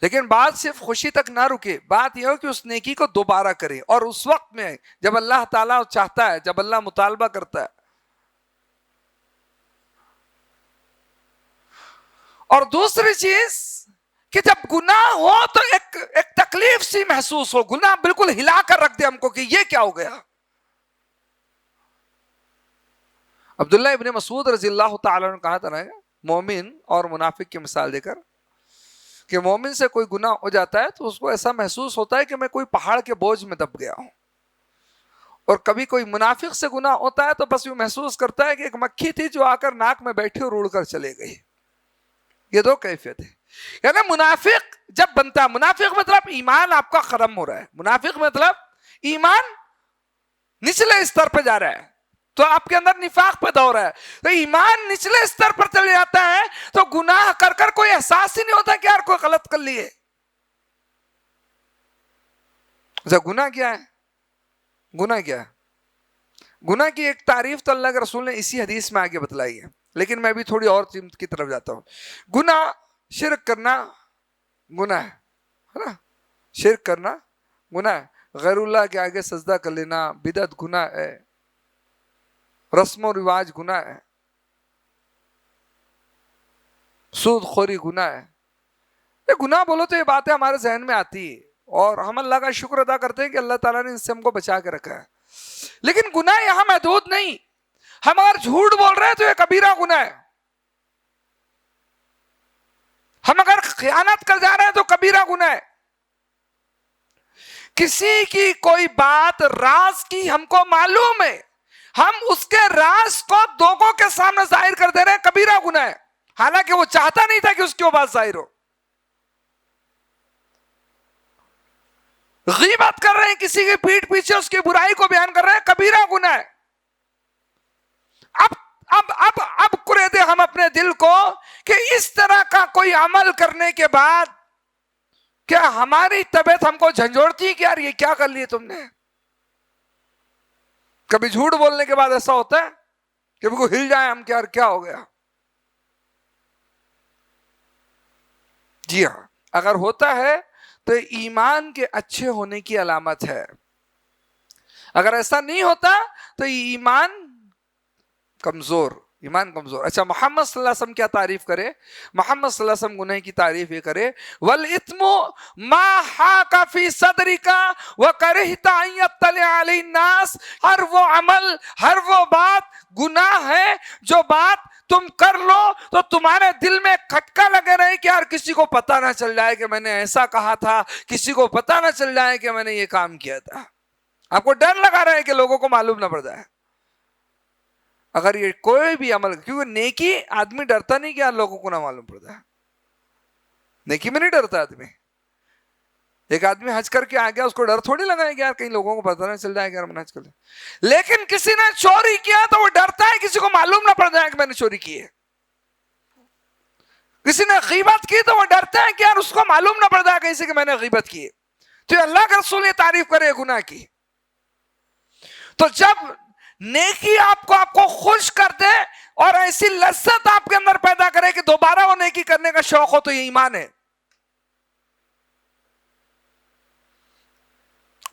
لیکن بات صرف خوشی تک نہ رکے، بات یہ ہو کہ اس نیکی کو دوبارہ کرے، اور اس وقت میں جب اللہ تعالیٰ چاہتا ہے، جب اللہ مطالبہ کرتا ہے. اور دوسری چیز کہ جب گناہ ہو تو ایک تکلیف سی محسوس ہو، گناہ بالکل ہلا کر رکھ دے ہم کو کہ یہ کیا ہو گیا. عبداللہ ابن مسعود رضی اللہ تعالیٰ نے کہا تھا نا مومن اور منافق کی مثال دے کر کہ مومن سے کوئی گناہ ہو جاتا ہے تو اس کو ایسا محسوس ہوتا ہے کہ میں کوئی پہاڑ کے بوجھ میں دب گیا ہوں، اور کبھی کوئی منافق سے گناہ ہوتا ہے تو بس یہ محسوس کرتا ہے کہ ایک مکھی تھی جو آ کر ناک میں بیٹھی اور اڑ کر چلے گئی. یہ دو کیفیت ہے. یعنی منافق جب بنتا ہے، منافق مطلب ایمان آپ کا ختم ہو رہا ہے، منافق مطلب ایمان نچلے استر پہ جا رہا ہے، تو آپ کے اندر نفاق پیدا ہو رہا ہے. تو ایمان نچلے استر پر چلے جاتا ہے تو گناہ کر کر کوئی احساس ہی نہیں ہوتا کہ یار کوئی غلط کر لیے. گناہ کیا ہے؟ گناہ کیا ہے؟ گناہ کی ایک تعریف تو اللہ کے رسول نے اسی حدیث میں آگے بتلائی ہے، لیکن میں بھی تھوڑی اور چیز کی طرف جاتا ہوں. گناہ شرک کرنا گناہ ہے نا، شرک کرنا گناہ ہے، غیر اللہ کے آگے سجدہ کر لینا بدعت گناہ ہے، رسم و رواج گناہ ہے، سود خوری گناہ ہے. یہ گناہ بولو تو یہ باتیں ہمارے ذہن میں آتی ہے اور ہم اللہ کا شکر ادا کرتے ہیں کہ اللہ تعالیٰ نے ان سے ہم کو بچا کے رکھا ہے. لیکن گناہ یہاں محدود نہیں. ہم اگر جھوٹ بول رہے ہیں تو یہ کبیرہ گناہ ہے، ہم اگر خیانت کر جا رہے ہیں تو کبیرہ گناہ ہے. کسی کی کوئی بات راز کی ہم کو معلوم ہے، ہم اس کے راز کو لوگوں کے سامنے ظاہر کر دے رہے ہیں، کبیرہ گناہ ہے، حالانکہ وہ چاہتا نہیں تھا کہ اس کی وہ بات ظاہر ہو. غیبت کر رہے ہیں، کسی کی پیٹھ پیچھے اس کی برائی کو بیان کر رہے ہیں، کبیرہ گناہ ہے. اب کرے دے ہم اپنے دل کو کہ اس طرح کا کوئی عمل کرنے کے بعد کیا ہماری طبیعت ہم کو جھنجھوڑتی ہے کہ یار یہ کیا کر لیے تم نے. کبھی جھوٹ بولنے کے بعد ایسا ہوتا ہے کہ وہ ہل جائے ہم کہ یار کیا ہو گیا. جی ہاں، اگر ہوتا ہے تو ایمان کے اچھے ہونے کی علامت ہے. اگر ایسا نہیں ہوتا تو ایمان کمزور. اچھا، محمد صلی اللہ علیہ وسلم کیا تعریف کرے؟ محمد صلی اللہ علیہ وسلم گناہ کی تعریف یہ کرے، وَالْإِثْمُ مَا حَاكَ فِي صَدْرِكَ وَكَرِهْتَ أَن يَطَّلِعَ عَلَيْهِ النَّاسِ. ہر وہ عمل، ہر وہ بات گناہ ہے جو بات تم کر لو تو تمہارے دل میں کھٹکا لگے رہے کہ یار کسی کو پتہ نہ چل جائے کہ میں نے ایسا کہا تھا، کسی کو پتہ نہ چل جائے کہ میں نے یہ کام کیا تھا. آپ کو ڈر لگا رہا ہے کہ لوگوں کو معلوم نہ پڑ جائے. اگر یہ کوئی بھی عمل، کیونکہ نیکی آدمی ڈرتا نہیں کہ یار لوگوں کو نہ معلوم پڑ جائے، نیکی میں نہیں ڈرتا آدمی. ایک آدمی حج کر کے آ گیا، اس کو ڈر تھوڑی لگا ہے کہ یار کہیں لوگوں کو پتہ نہ چل جائے کہ یار میں نے حج کر لیا. لیکن کسی نے چوری کیا تو وہ ڈرتا ہے کسی کو معلوم نہ پڑ جائے کہ میں نے چوری کی ہے. کسی نے غیبت کی تو وہ ڈرتا ہے کہ یار اس کو معلوم نہ پڑ جائے کسی کہ میں نے غیبت کی ہے. تو اللہ کے رسول یہ تعریف کرے گناہ کی. تو جب نیکی آپ کو خوش کر دے اور ایسی لذت آپ کے اندر پیدا کرے کہ دوبارہ وہ نیکی کرنے کا شوق ہو، تو یہ ایمان ہے.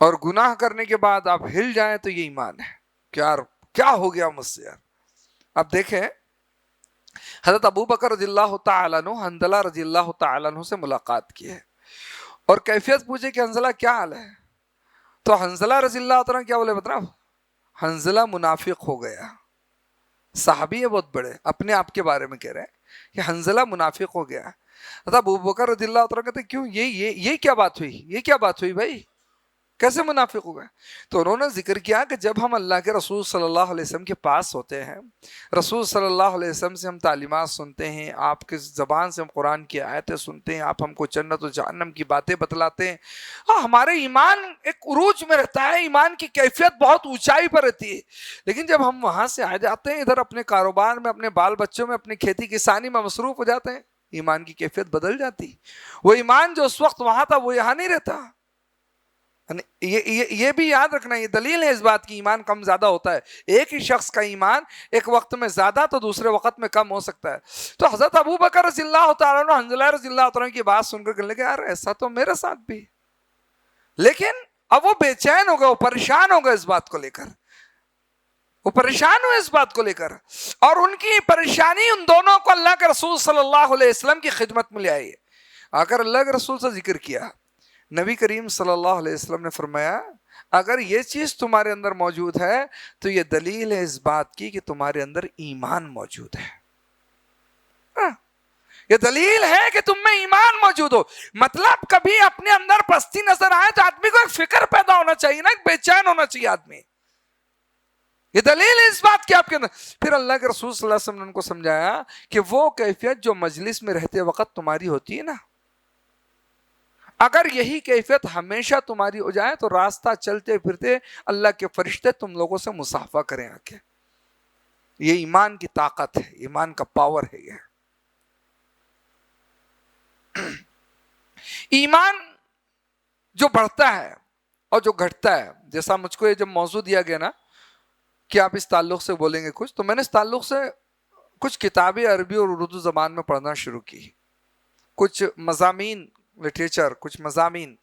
اور گناہ کرنے کے بعد آپ ہل جائیں تو یہ ایمان ہے کہ یار کیا ہو گیا مجھ سے یار. اب دیکھیں، حضرت ابو بکر رضی اللہ تعالیٰ عنہ حنظلہ رضی اللہ تعالیٰ عنہ سے ملاقات کی ہے اور کیفیت پوچھے کہ حنظلہ کیا حال ہے. تو حنظلہ رضی اللہ تعالیٰ کیا بولے بتنا، حنظلہ منافق ہو گیا. صحابی ہے بہت بڑے، اپنے آپ کے بارے میں کہہ رہے ہیں کہ حنظلہ منافق ہو گیا. ابو بکر رضی اللہ تعالیٰ کہتے کیوں، یہ کیا بات ہوئی، یہ کیا بات ہوئی بھائی، کیسے منافق ہو گئے؟ تو انہوں نے ذکر کیا کہ جب ہم اللہ کے رسول صلی اللہ علیہ وسلم کے پاس ہوتے ہیں، رسول صلی اللہ علیہ وسلم سے ہم تعلیمات سنتے ہیں، آپ کی زبان سے ہم قرآن کی آیتیں سنتے ہیں، آپ ہم کو جنت و جہنم کی باتیں بتلاتے ہیں، ہمارے ایمان ایک عروج میں رہتا ہے، ایمان کی کیفیت بہت اونچائی پر رہتی ہے. لیکن جب ہم وہاں سے آ جاتے ہیں ادھر اپنے کاروبار میں، اپنے بال بچوں میں، اپنی کھیتی کسانی میں مصروف ہو جاتے ہیں، ایمان کی کیفیت بدل جاتی. وہ ایمان جو اس وقت وہاں تھا وہ یہاں نہیں رہتا. یہ بھی یاد رکھنا، یہ دلیل ہے اس بات کی ایمان کم زیادہ ہوتا ہے. ایک ہی شخص کا ایمان ایک وقت میں زیادہ تو دوسرے وقت میں کم ہو سکتا ہے. تو حضرت ابو بکر رضی اللہ تعالیٰ عنہ حنظلہ رضی اللہ تعالیٰ عنہ کی بات سن کر کہنے لگے یار ایسا تو میرے ساتھ بھی. لیکن اب وہ بے چین ہو گئے، وہ پریشان ہو گئے اس بات کو لے کر، وہ پریشان ہوئے اس بات کو لے کر، اور ان کی پریشانی ان دونوں کو اللہ کے رسول صلی اللہ علیہ وسلم کی خدمت میں لے آئی. آ کر اللہ کے رسول سے ذکر کیا. نبی کریم صلی اللہ علیہ وسلم نے فرمایا اگر یہ چیز تمہارے اندر موجود ہے تو یہ دلیل ہے اس بات کی کہ تمہارے اندر ایمان موجود ہے. یہ دلیل ہے کہ تم میں ایمان موجود ہو. مطلب کبھی اپنے اندر پستی نظر آئے تو آدمی کو ایک فکر پیدا ہونا چاہیے نا، ایک بے چین ہونا چاہیے آدمی. یہ دلیل ہے اس بات کی آپ کے اندر. پھر اللہ کے رسول صلی اللہ علیہ وسلم نے ان کو سمجھایا کہ وہ کیفیت جو مجلس میں رہتے وقت تمہاری ہوتی ہے نا، اگر یہی کیفیت ہمیشہ تمہاری ہو جائے تو راستہ چلتے پھرتے اللہ کے فرشتے تم لوگوں سے مصافحہ کریں آ کے. یہ ایمان کی طاقت ہے، ایمان کا پاور ہے. یہ ایمان جو بڑھتا ہے اور جو گھٹتا ہے، جیسا مجھ کو یہ جب موضوع دیا گیا نا کہ آپ اس تعلق سے بولیں گے کچھ، تو میں نے اس تعلق سے کچھ کتابیں عربی اور اردو زبان میں پڑھنا شروع کی، کچھ مضامین لٹریچر، کچھ مضامین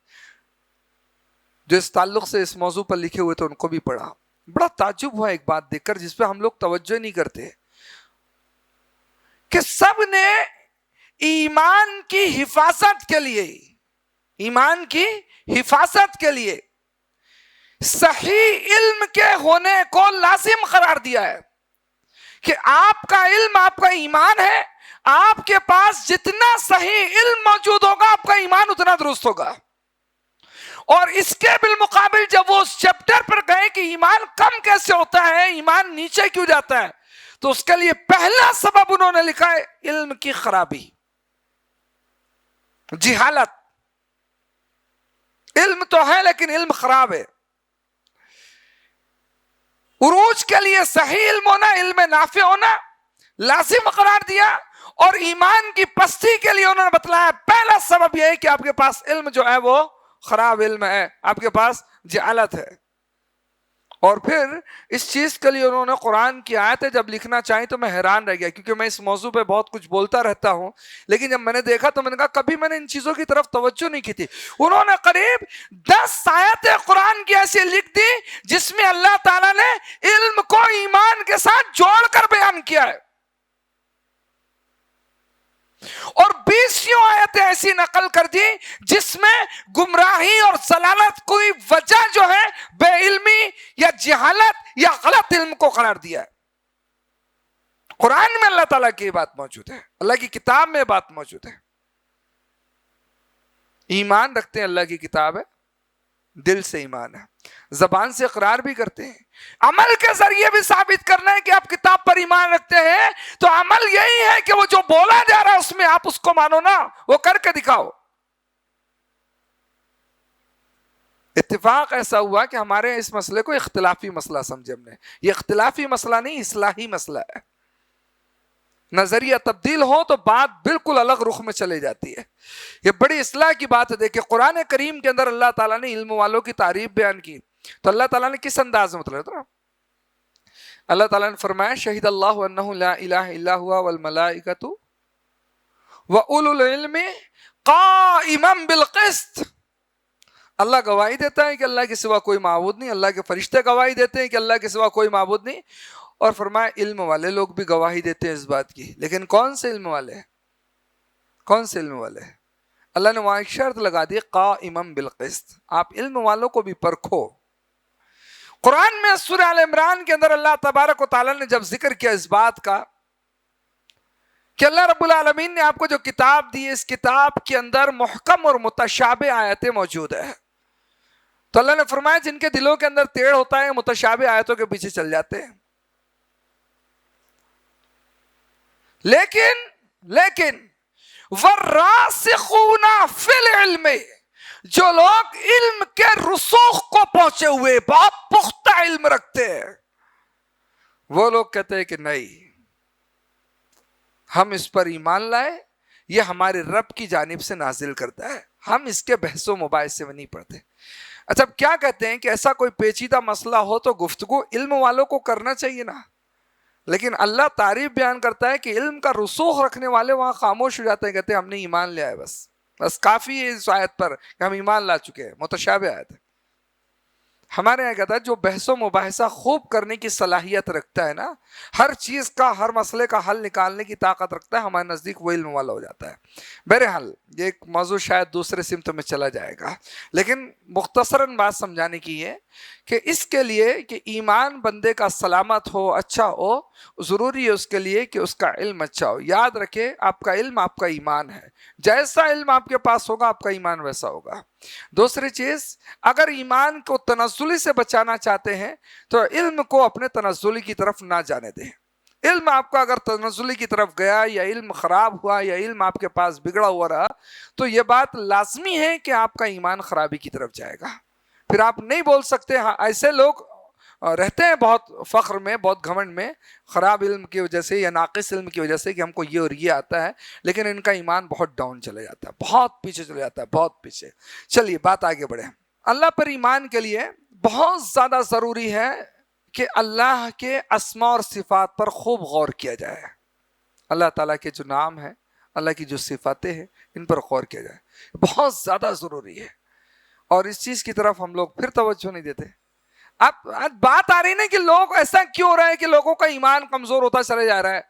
جو اس تعلق سے اس موضوع پر لکھے ہوئے تھے ان کو بھی پڑھا. بڑا تعجب ہوا ایک بات دیکھ کر جس پہ ہم لوگ توجہ نہیں کرتے، کہ سب نے ایمان کی حفاظت کے لیے، ایمان کی حفاظت کے لیے صحیح علم کے ہونے کو لازم قرار دیا ہے. کہ آپ کا علم آپ کا ایمان ہے، آپ کے پاس جتنا صحیح علم موجود ہوگا آپ کا ایمان اتنا درست ہوگا. اور اس کے بالمقابل جب وہ اس چیپٹر پر گئے کہ ایمان کم کیسے ہوتا ہے، ایمان نیچے کیوں جاتا ہے، تو اس کے لیے پہلا سبب انہوں نے لکھا ہے علم کی خرابی، جہالت. علم تو ہے لیکن علم خراب ہے. عروج کے لیے صحیح علم ہونا، علم نافع ہونا لازم قرار دیا، اور ایمان کی پستی کے لیے انہوں نے بتلایا پہلا سبب یہ ہے کہ آپ کے پاس علم جو ہے وہ خراب علم ہے، آپ کے پاس جہالت ہے. اور پھر اس چیز کے لیے انہوں نے قرآن کی آیتیں جب لکھنا چاہیں تو میں حیران رہ گیا، کیونکہ میں اس موضوع پہ بہت کچھ بولتا رہتا ہوں، لیکن جب میں نے دیکھا تو میں نے کہا کبھی میں نے ان چیزوں کی طرف توجہ نہیں کی تھی. انہوں نے قریب 10 آیتیں قرآن کی ایسی لکھ دی جس میں اللہ تعالیٰ نے علم کو ایمان کے ساتھ جوڑ کر بیان کیا ہے، اور 20 آیتیں ایسی نقل کر دی جس میں گمراہی اور ضلالت کوئی وجہ جو ہے بے علمی یا جہالت یا غلط علم کو قرار دیا ہے. قرآن میں اللہ تعالیٰ کی بات موجود ہے، اللہ کی کتاب میں بات موجود ہے. ایمان رکھتے ہیں، اللہ کی کتاب ہے، دل سے ایمان ہے، زبان سے اقرار بھی کرتے ہیں، عمل کے ذریعے بھی ثابت کرنا ہے کہ آپ کتاب پر ایمان رکھتے ہیں، تو عمل یہی ہے کہ وہ جو بولا جا رہا ہے اس میں آپ اس کو مانو نا، وہ کر کے دکھاؤ. اتفاق ایسا ہوا کہ ہمارے اس مسئلے کو اختلافی مسئلہ سمجھے ہم نے. یہ اختلافی مسئلہ نہیں، اصلاحی مسئلہ ہے. نظریہ تبدیل ہو تو بات بالکل الگ رخ میں چلے جاتی ہے. یہ بڑی اصلاح کی بات ہے. دیکھیں قرآن کریم کے اندر اللہ تعالیٰ نے علم والوں کی تعریف بیان کی، تو اللہ تعالیٰ نے کس انداز میں مطلب ہے؟ اللہ تعالیٰ نے فرمایا شہید اللہ انہ لا الہ الا ہوا والملائکۃ وَأُولُو الْعِلْمِ قَائِمًا بِالْقِسْطِ. اللہ گواہی دیتا ہے کہ اللہ کے سوا کوئی معبود نہیں، اللہ کے فرشتے گواہی دیتے ہیں کہ اللہ کے سوا کوئی معبود نہیں، اور فرمایا علم والے لوگ بھی گواہی دیتے ہیں اس بات کی. لیکن کون سے علم والے ہیں؟ کون سے علم والے ہیں؟ اللہ نے وہاں ایک شرط لگا دی قائمًا بالقسط، آپ علم والوں کو بھی پرکھو. قرآن میں سورہ آل عمران کے اندر اللہ تبارک و تعالیٰ نے جب ذکر کیا اس بات کا کہ اللہ رب العالمین نے آپ کو جو کتاب دی، اس کتاب کے اندر محکم اور متشابہ آیتیں موجود ہیں، تو اللہ نے فرمایا جن کے دلوں کے اندر ٹیڑھ ہوتا ہے متشابہ آیتوں کے پیچھے چل جاتے ہیں. لیکن وَالرَّاسِخُونَ فِي الْعِلْمِ، جو لوگ علم کے رسوخ کو پہنچے ہوئے بہت پختہ علم رکھتے ہیں، وہ لوگ کہتے ہیں کہ نہیں، ہم اس پر ایمان لائے، یہ ہمارے رب کی جانب سے نازل کرتا ہے، ہم اس کے بحث و مباحثے میں نہیں پڑھتے. اچھا اب کیا کہتے ہیں کہ ایسا کوئی پیچیدہ مسئلہ ہو تو گفتگو علم والوں کو کرنا چاہیے نا، لیکن اللہ تعریف بیان کرتا ہے کہ علم کا رسوخ رکھنے والے وہاں خاموش ہو جاتے ہیں، کہتے ہیں ہم نے ایمان لیا ہے، بس کافی ہے اس آیت پر کہ ہم ایمان لا چکے ہیں، متشابہ آیت ہے. ہمارے یہاں کہتا ہے جو بحث و مباحثہ خوب کرنے کی صلاحیت رکھتا ہے نا، ہر چیز کا، ہر مسئلے کا حل نکالنے کی طاقت رکھتا ہے، ہمارے نزدیک وہ علم والا ہو جاتا ہے. بہرحال یہ ایک موضوع شاید دوسرے سمت میں چلا جائے گا، لیکن مختصراً بات سمجھانے کی ہے کہ اس کے لیے کہ ایمان بندے کا سلامت ہو، اچھا ہو، ضروری ہے اس کے لیے کہ اس کا علم اچھا ہو. یاد رکھے آپ کا علم آپ کا ایمان ہے، جیسا علم آپ کے پاس ہوگا آپ کا ایمان ویسا ہوگا. دوسری چیز، اگر ایمان کو تنزلی سے بچانا چاہتے ہیں تو علم کو اپنے تنزلی کی طرف نہ جانے دیں. علم آپ کا اگر تنزلی کی طرف گیا یا علم خراب ہوا یا علم آپ کے پاس بگڑا ہوا رہا تو یہ بات لازمی ہے کہ آپ کا ایمان خرابی کی طرف جائے گا. پھر آپ نہیں بول سکتے. ہاں ایسے لوگ رہتے ہیں بہت فخر میں، بہت گھمنڈ میں، خراب علم کی وجہ سے یا ناقص علم کی وجہ سے کہ ہم کو یہ اور یہ آتا ہے، لیکن ان کا ایمان بہت ڈاؤن چلے جاتا ہے، بہت پیچھے چلے جاتا ہے، بہت پیچھے. چلیے بات آگے بڑھے. اللہ پر ایمان کے لیے بہت زیادہ ضروری ہے کہ اللہ کے اسماء اور صفات پر خوب غور کیا جائے. اللہ تعالیٰ کے جو نام ہیں، اللہ کی جو صفاتیں ہیں، ان پر غور کیا جائے. بہت زیادہ ضروری ہے. اور اس چیز کی طرف ہم لوگ پھر توجہ نہیں دیتے. اب بات آ رہی نا کہ لوگ ایسا کیوں ہو رہا ہے کہ لوگوں کا ایمان کمزور ہوتا چلے جا رہا ہے.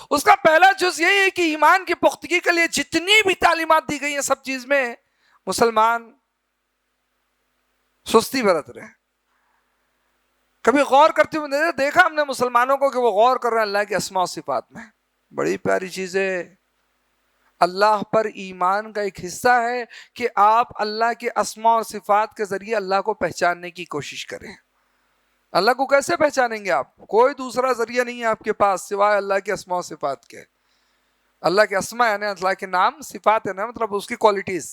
اس کا پہلا جز یہی ہے کہ ایمان کی پختگی کے لیے جتنی بھی تعلیمات دی گئی ہیں سب چیز میں مسلمان سستی برت رہے ہیں. کبھی غور کرتے ہوئے دیکھا ہم نے مسلمانوں کو کہ وہ غور کر رہے ہیں اللہ کے اسماء و صفات میں. بڑی پیاری چیز ہے. اللہ پر ایمان کا ایک حصہ ہے کہ آپ اللہ کے اسماء اور صفات کے ذریعے اللہ کو پہچاننے کی کوشش کریں. اللہ کو کیسے پہچانیں گے آپ؟ کوئی دوسرا ذریعہ نہیں ہے آپ کے پاس سوائے اللہ کے اسماء و صفات کے. اللہ کے اسماء یعنی اللہ کے نام، صفات ہے نا مطلب اس کی کوالٹیز.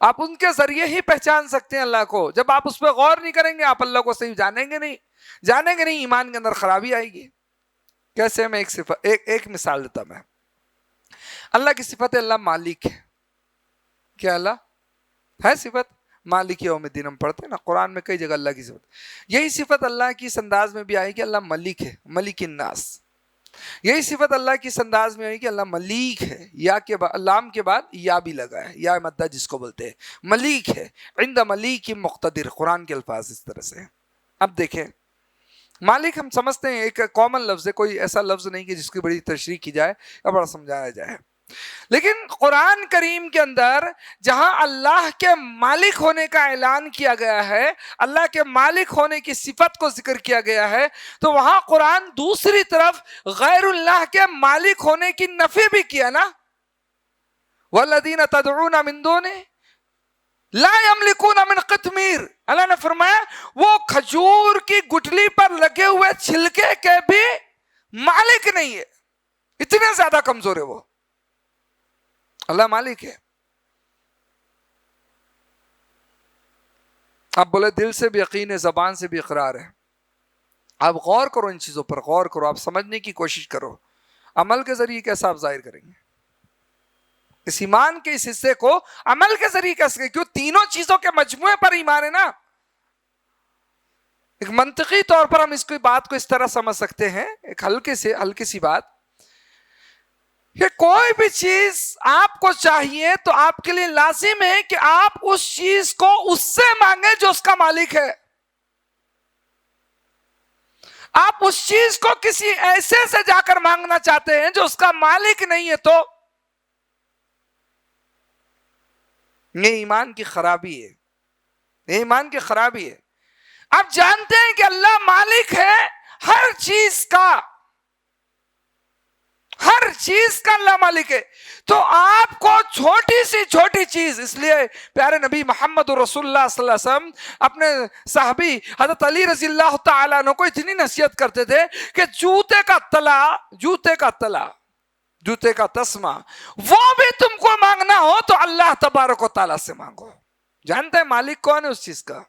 آپ ان کے ذریعے ہی پہچان سکتے ہیں اللہ کو. جب آپ اس پہ غور نہیں کریں گے آپ اللہ کو صحیح جانیں گے نہیں، ایمان کے اندر خرابی آئے گی. کیسے؟ میں ایک مثال دیتا. میں اللہ کی صفت ہے، اللہ مالک ہے. کیا اللہ ہے صفت؟ مالک یوم الدین ہم پڑھتے ہیں نا قرآن میں کئی جگہ اللہ کی صفت. یہی صفت اللہ کی اس انداز میں بھی آئی کہ اللہ ملک ہے، ملک الناس. یہی صفت اللہ کی اس انداز میں آئی کہ اللہ ملیک ہے. یا کے لام کے بعد یا بھی لگا ہے، یا مدہ جس کو بولتے ہیں. ملیک ہے، عند ملیک مقتدر. قرآن کے الفاظ اس طرح سے. اب دیکھیں مالک ہم سمجھتے ہیں ایک کامن لفظ ہے، کوئی ایسا لفظ نہیں کہ جس کی بڑی تشریح کی جائے یا بڑا سمجھایا جائے. لیکن قرآن کریم کے اندر جہاں اللہ کے مالک ہونے کا اعلان کیا گیا ہے، اللہ کے مالک ہونے کی صفت کو ذکر کیا گیا ہے، تو وہاں قرآن دوسری طرف غیر اللہ کے مالک ہونے کی نفی بھی کیا نا. والذین تدعون من دونہ لا یملکون من قطمیر. اللہ نے فرمایا وہ کھجور کی گٹھلی پر لگے ہوئے چھلکے کے بھی مالک نہیں ہے. اتنے زیادہ کمزور ہے وہ. اللہ مالک ہے. آپ بولے دل سے بھی یقین ہے، زبان سے بھی اقرار ہے. آپ غور کرو، ان چیزوں پر غور کرو، آپ سمجھنے کی کوشش کرو. عمل کے ذریعے کیسا آپ ظاہر کریں گے اس ایمان کے اس حصے کو؟ عمل کے ذریعے کیسے؟ کیوں تینوں چیزوں کے مجموعے پر ایمان ہے نا. ایک منطقی طور پر ہم اس کی بات کو اس طرح سمجھ سکتے ہیں، ایک ہلکی سی بات کہ کوئی بھی چیز آپ کو چاہیے تو آپ کے لیے لازم ہے کہ آپ اس چیز کو اس سے مانگیں جو اس کا مالک ہے. آپ اس چیز کو کسی ایسے سے جا کر مانگنا چاہتے ہیں جو اس کا مالک نہیں ہے، تو یہ ایمان کی خرابی ہے. یہ ایمان کی خرابی ہے. آپ جانتے ہیں کہ اللہ مالک ہے ہر چیز کا، ہر چیز کا اللہ مالک ہے، تو آپ کو چھوٹی سی چھوٹی چیز، اس لیے پیارے نبی محمد رسول اللہ صلی اللہ علیہ وسلم اپنے صحابی حضرت علی رضی اللہ تعالیٰ عنہ کو اتنی نصیحت کرتے تھے کہ جوتے کا تسمہ وہ بھی تم کو مانگنا ہو تو اللہ تبارک و تعالیٰ سے مانگو. جانتے ہیں مالک کون ہے اس چیز کا؟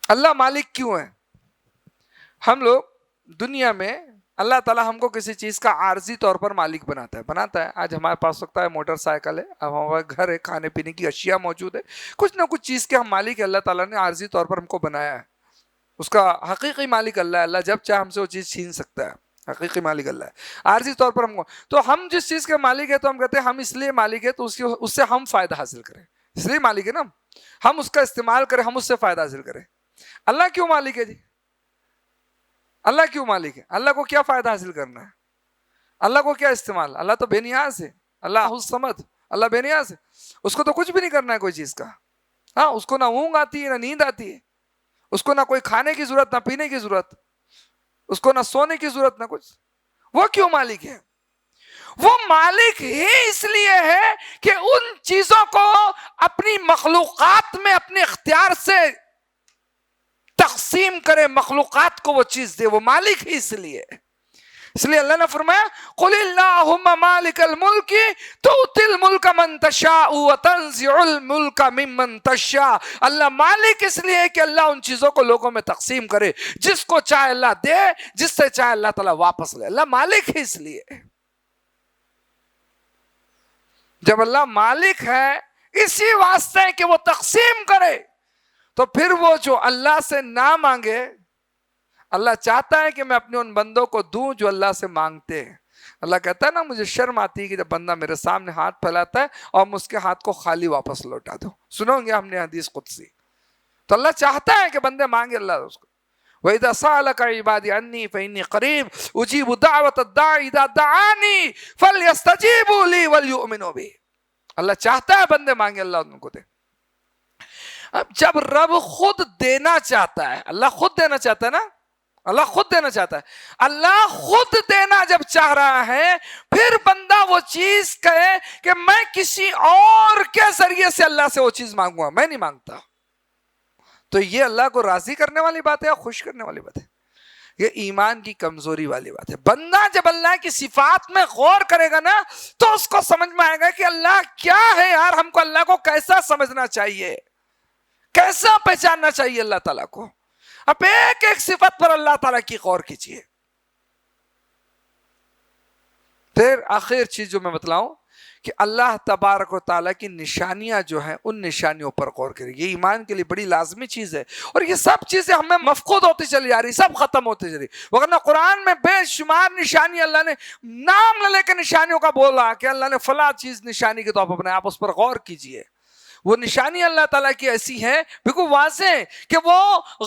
اللہ مالک کیوں ہے؟ ہم لوگ دنیا میں اللہ تعالیٰ ہم کو کسی چیز کا عارضی طور پر مالک بناتا ہے. آج ہمارے پاس سکتا ہے موٹر سائیکل ہے، اب ہمارے گھر ہے، کھانے پینے کی اشیاء موجود ہے، کچھ نہ کچھ چیز کے ہم مالک ہے. اللہ تعالیٰ نے عارضی طور پر ہم کو بنایا ہے. اس کا حقیقی مالک اللہ ہے. اللہ جب چاہے ہم سے وہ چیز چھین سکتا ہے. حقیقی مالک اللہ ہے. عارضی طور پر ہم کو، تو ہم جس چیز کے مالک ہے تو ہم کہتے ہیں ہم اس لیے مالک ہے تو اس سے ہم فائدہ حاصل کریں، اس لیے مالک ہے نا، ہم اس کا استعمال کریں، ہم اس سے فائدہ حاصل کریں. اللہ کیوں مالک ہے جی؟ اللہ کیوں مالک ہے؟ اللہ کو کیا فائدہ حاصل کرنا ہے؟ اللہ کو کیا استعمال؟ اللہ تو بے نیاز ہے. اللہ الصمد، اللہ بے نیاز ہے. اس کو تو کچھ بھی نہیں کرنا ہے کوئی چیز کا. ہاں، اس کو نہ اونگ آتی ہے، نہ نیند آتی ہے. اس کو نہ کوئی کھانے کی ضرورت، نہ پینے کی ضرورت. اس کو نہ سونے کی ضرورت، نہ کچھ. وہ کیوں مالک ہے؟ وہ مالک ہی اس لیے ہے کہ ان چیزوں کو اپنی مخلوقات میں اپنے اختیار سے تقسیم کرے, مخلوقات کو وہ چیز دے, وہ مالک ہی اس لیے ہے. اس لیے اللہ نے فرمایا قل اللہم مالک الملک تؤتی الملک من تشاء وتنزع الملک ممن تشاء. اللہ مالک اس لیے ہے کہ اللہ ان چیزوں کو لوگوں میں تقسیم کرے, جس کو چاہے اللہ دے, جس سے چاہے اللہ تعالیٰ واپس لے. اللہ مالک ہی اس لیے. جب اللہ مالک ہے اسی واسطے کہ وہ تقسیم کرے, تو پھر وہ جو اللہ سے نہ مانگے, اللہ چاہتا ہے کہ میں اپنے ان بندوں کو دوں جو اللہ سے مانگتے ہیں. اللہ کہتا ہے نا مجھے شرم آتی ہے کہ جب بندہ میرے سامنے ہاتھ پھیلاتا ہے اور میں اس کے ہاتھ کو خالی واپس لوٹا دوں. سنو گے ہم نے حدیث قدسی, تو اللہ چاہتا ہے کہ بندے مانگے اللہ اس کو. وَإِذَا سَأَلَكَ عِبَادِي عَنِّي فَإِنِّي قَرِيبٌ أُجِيبُ دَعْوَةَ الدَّاعِ إِذَا دَعَانِي فَلْيَسْتَجِيبُوا لِي وَلْيُؤْمِنُوا بِي. اللہ چاہتا ہے بندے مانگے اللہ ان کو دے. اب جب رب خود دینا چاہتا ہے, اللہ خود دینا چاہتا ہے نا, اللہ خود دینا چاہتا ہے, اللہ خود دینا جب چاہ رہا ہے, پھر بندہ وہ چیز کہے کہ میں کسی اور کے ذریعے سے اللہ سے وہ چیز مانگوں گا, میں نہیں مانگتا, تو یہ اللہ کو راضی کرنے والی بات ہے یا خوش کرنے والی بات ہے؟ یہ ایمان کی کمزوری والی بات ہے. بندہ جب اللہ کی صفات میں غور کرے گا نا, تو اس کو سمجھ میں آئے گا کہ اللہ کیا ہے یار, ہم کو اللہ کو کیسا سمجھنا چاہیے, کیسا پہچاننا چاہیے اللہ تعالیٰ کو. اب ایک ایک صفت پر اللہ تعالیٰ کی غور کیجئے. پھر آخر چیز جو میں بتلاؤں کہ اللہ تبارک و تعالیٰ کی نشانیاں جو ہیں ان نشانیوں پر غور کریں. یہ ایمان کے لیے بڑی لازمی چیز ہے, اور یہ سب چیزیں ہمیں مفقود ہوتی چلی جا رہی, سب ختم ہوتی چلی. وگرنہ قرآن میں بے شمار نشانی اللہ نے نام نہ لے کے نشانیوں کا بولا کہ اللہ نے فلاں چیز نشانی کے طور پر بنایا, آپ اس پر غور کیجئے. وہ نشانی اللہ تعالیٰ کی ایسی ہے بالکل واضح کہ وہ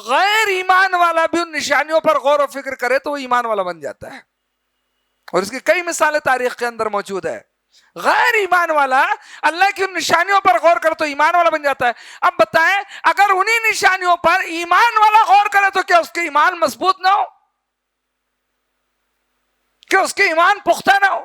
غیر ایمان والا بھی ان نشانیوں پر غور و فکر کرے تو وہ ایمان والا بن جاتا ہے. اور اس کی کئی مثالیں تاریخ کے اندر موجود ہے. غیر ایمان والا اللہ کی ان نشانیوں پر غور کرے تو ایمان والا بن جاتا ہے. اب بتائیں اگر انہی نشانیوں پر ایمان والا غور کرے تو کیا اس کے ایمان مضبوط نہ ہو, کیا اس کے ایمان پختہ نہ ہو؟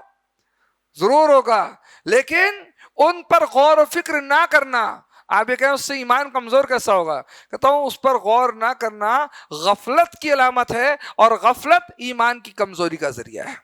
ضرور ہوگا, لیکن ان پر غور و فکر نہ کرنا, آپ یہ کہیں اس سے ایمان کمزور کیسا ہوگا؟ کہتا ہوں اس پر غور نہ کرنا غفلت کی علامت ہے, اور غفلت ایمان کی کمزوری کا ذریعہ ہے.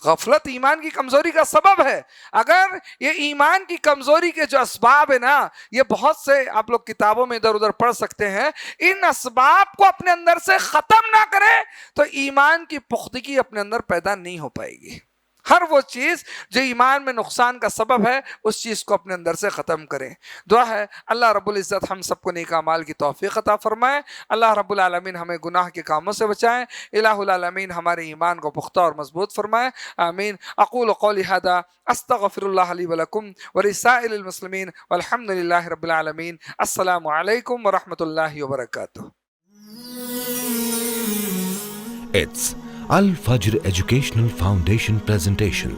غفلت ایمان کی کمزوری کا سبب ہے. اگر یہ ایمان کی کمزوری کے جو اسباب ہیں نا, یہ بہت سے آپ لوگ کتابوں میں ادھر ادھر پڑھ سکتے ہیں, ان اسباب کو اپنے اندر سے ختم نہ کریں تو ایمان کی پختگی اپنے اندر پیدا نہیں ہو پائے گی. ہر وہ چیز جو ایمان میں نقصان کا سبب ہے اس چیز کو اپنے اندر سے ختم کریں. دعا ہے اللہ رب العزت ہم سب کو نیک اعمال کی توفیق عطا فرمائے. اللہ رب العالمین ہمیں گناہ کے کاموں سے بچائیں. الہ العالمین ہمارے ایمان کو پختہ اور مضبوط فرمائے. آمین. اقول قولی ھذا استغفر اللہ لی ولکم ولسائر المسلمین والحمد للہ رب العالمین. السلام علیکم ورحمۃ اللہ وبرکاتہ. It's Al Fajr Educational Foundation presentation.